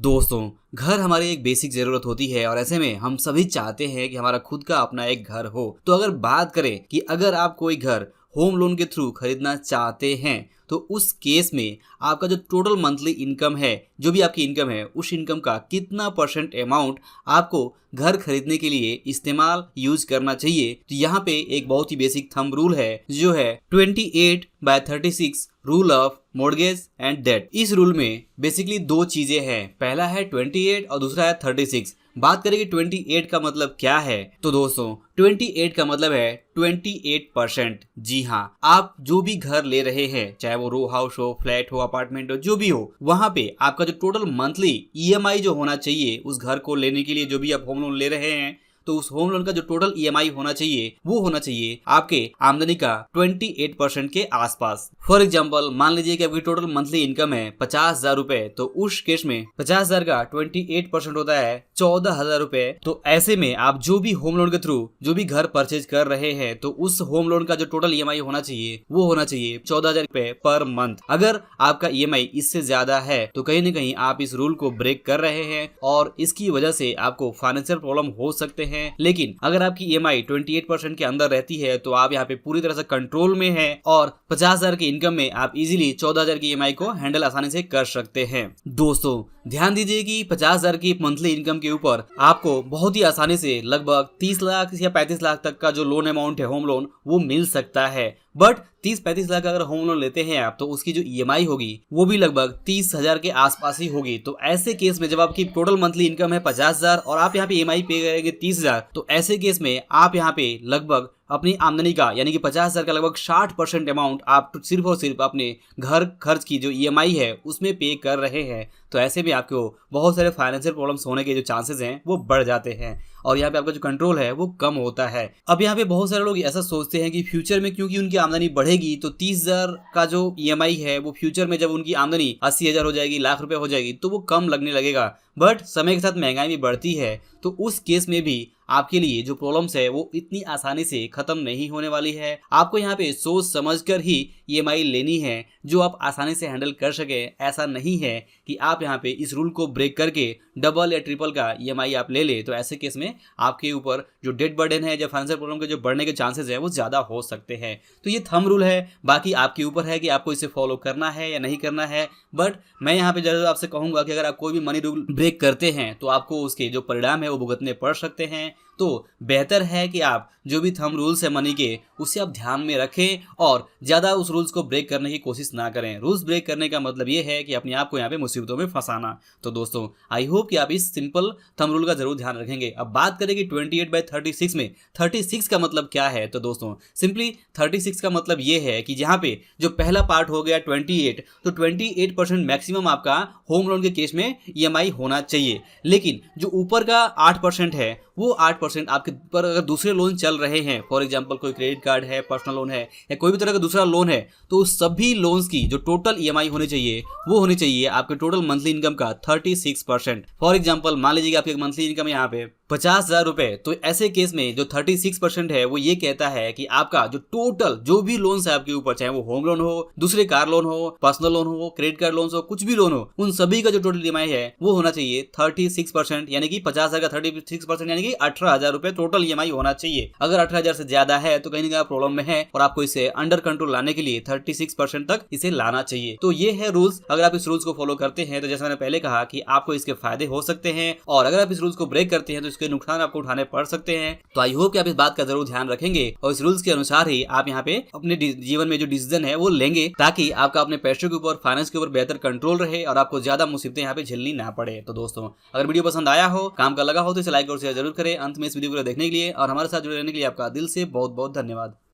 दोस्तों, घर हमारी एक बेसिक ज़रूरत होती है और ऐसे में हम सभी चाहते हैं कि हमारा खुद का अपना एक घर हो। तो अगर बात करें कि अगर आप कोई घर होम लोन के थ्रू खरीदना चाहते हैं तो उस केस में आपका जो टोटल मंथली इनकम है, जो भी आपकी इनकम है, उस इनकम का कितना परसेंट अमाउंट आपको घर खरीदने के लिए इस्तेमाल यूज करना चाहिए। तो यहाँ पे एक बहुत ही बेसिक थंब रूल है जो है 28/36 rule of mortgage and debt. इस रूल में बेसिकली दो चीजें हैं, पहला है 28 और दूसरा है 36। बात करें कि 28 का मतलब क्या है, तो दोस्तों 28 का मतलब है 28%। जी हाँ, आप जो भी घर ले रहे हैं, चाहे वो रो हाउस हो, फ्लैट हो, अपार्टमेंट हो, जो भी हो, वहां पे आपका जो टोटल मंथली ईएमआई जो होना चाहिए उस घर को लेने के लिए, जो भी आप होम लोन ले रहे हैं, तो उस होम लोन का जो टोटल ईएमआई होना चाहिए वो होना चाहिए आपके आमदनी का 28% के आसपास। फॉर एग्जांपल, मान लीजिए कि आपकी टोटल मंथली इनकम है 50,000 रुपए, तो उस केस में 50,000 का 28% होता है 14,000 रुपए। तो ऐसे में आप जो भी होम लोन के थ्रू जो भी घर परचेज कर रहे हैं, तो उस होम लोन का जो टोटल ईएमआई होना चाहिए वो होना चाहिए 14,000 रुपए पर मंथ। अगर आपका ईएमआई इससे ज्यादा है तो कहीं ना कहीं आप इस रूल को ब्रेक कर रहे हैं और इसकी वजह से आपको फाइनेंशियल प्रॉब्लम हो सकते हैं। लेकिन अगर आपकी ईएमआई 28% के अंदर रहती है तो आप यहाँ पे पूरी तरह से कंट्रोल में है और 50,000 की इनकम में आप इजीली 14,000 की ईएमआई को हैंडल आसानी से कर सकते हैं। दोस्तों, ध्यान दीजिए कि 50,000 की मंथली इनकम के ऊपर आपको बहुत ही आसानी से लगभग 30 लाख या 35 लाख तक का जो लोन अमाउंट है होम लोन वो मिल सकता है। बट 30-35 लाख अगर होम लोन लेते हैं आप, तो उसकी जो ईएमआई होगी वो भी लगभग 30,000 के आसपास ही होगी। तो ऐसे केस में जब आपकी टोटल मंथली इनकम है 50,000 और आप यहाँ पे ईएमआई पे करेंगे 30,000, तो ऐसे केस में आप यहाँ पे लगभग अपनी आमदनी का यानी कि 50,000 का लगभग 60% अमाउंट आप सिर्फ और सिर्फ अपने घर खर्च की जो ईएमआई है उसमें पे कर रहे हैं। तो ऐसे में आपको बहुत सारे फाइनेंशियल प्रॉब्लम्स होने के जो चांसेस हैं वो बढ़ जाते हैं और यहाँ पे आपका जो कंट्रोल है वो कम होता है। अब यहाँ पे बहुत सारे लोग ऐसा सोचते हैं कि फ्यूचर में क्योंकि उनकी आमदनी बढ़ेगी तो 30,000 का जो ईएमआई है वो फ्यूचर में जब उनकी आमदनी 80,000 हो जाएगी, लाख रुपए हो जाएगी, तो वो कम लगने लगेगा। बट समय के साथ महंगाई भी बढ़ती है, तो उस केस में भी आपके लिए जो प्रॉब्लम्स है वो इतनी आसानी से खत्म नहीं होने वाली है। आपको यहाँ पे सोच समझकर ही ईएमआई लेनी है जो आप आसानी से हैंडल कर सके। ऐसा नहीं है कि आप यहाँ पे इस रूल को ब्रेक करके डबल या ट्रिपल का ईएमआई आप ले ले, तो ऐसे केस में आपके ऊपर जो डेट बर्डन है, जो फाइनेंशियल प्रॉब्लम के जो बढ़ने के चांसेस है वो ज्यादा हो सकते हैं। तो ये थंब रूल है, बाकी आपके ऊपर है कि आपको इसे फॉलो करना है या नहीं करना है। बट मैं यहाँ पे जरूर आपसे कहूंगा कि अगर आप कोई भी मनी रूल ब्रेक करते हैं तो आपको उसके जो परिणाम है वो भुगतने पड़ सकते हैं। तो बेहतर है कि आप जो भी थंब रूल्स है मनी के, उसे आप ध्यान में रखें और ज्यादा उस रूल्स को ब्रेक करने की कोशिश ना करें। रूल्स ब्रेक करने का मतलब ये है कि अपने आप को यहाँ पे मुसीबतों में फंसाना। तो दोस्तों, आई होप कि आप इस सिंपल थंब रूल का जरूर ध्यान रखेंगे। अब बात करें कि 28/36 में 36 का मतलब क्या है, तो दोस्तों सिंपली 36 का मतलब ये है कि जहाँ पे जो पहला पार्ट हो गया 28, तो 28% मैक्सिमम आपका होम लोन के केस में ईएमआई होना चाहिए। लेकिन जो ऊपर का 8% है वो 8% आपके पर अगर दूसरे लोन चल रहे हैं, फॉर एग्जांपल कोई क्रेडिट कार्ड है, पर्सनल लोन है या कोई भी तरह का दूसरा लोन है, तो उस सभी लोन्स की जो टोटल ईएमआई होनी चाहिए वो होनी चाहिए आपके टोटल मंथली इनकम का 36%। फॉर एग्जांपल, मान लीजिए कि आपकी मंथली इनकम यहाँ पे 50,000 रुपए, तो ऐसे केस में जो 36% है वो ये कहता है कि आपका जो टोटल जो भी लोन है आपके ऊपर, चाहे वो होम लोन हो, दूसरे कार लोन हो, पर्सनल लोन हो, क्रेडिट कार्ड लोन हो, कुछ भी लोन हो, उन सभी का जो टोटल ईएमआई है वो होना चाहिए 36%। यानी कि 50,000 का 36% यानी कि 18,000 रुपए टोटल ईएमआई होना चाहिए। अगर 18,000 से ज्यादा है तो कहीं ना कहीं प्रॉब्लम में है और आपको इसे अंडर कंट्रोल लाने के लिए 36% तक इसे लाना चाहिए। तो ये है रूल्स। अगर आप इस रूल्स को फॉलो करते हैं तो जैसे मैंने पहले कहा कि आपको इसके फायदे हो सकते हैं, और अगर आप इस रूल्स को ब्रेक करते हैं तो इसके नुकसान आपको उठाने पड़ सकते हैं। तो आई होप कि आप इस बात का जरूर ध्यान रखेंगे और इस रूल्स के अनुसार ही आप यहाँ पे अपने जीवन में जो डिसीजन है वो लेंगे, ताकि आपका अपने पैसों के ऊपर, फाइनेंस के ऊपर बेहतर कंट्रोल रहे और आपको ज्यादा मुसीबतें यहाँ पे झेलनी ना पड़े। तो दोस्तों, अगर वीडियो पसंद आया हो, काम का लगा हो, तो इसे लाइक और शेयर जरूर करें। अंत में इस वीडियो को देखने के लिए और हमारे साथ जुड़े रहने के लिए आपका दिल से बहुत बहुत धन्यवाद।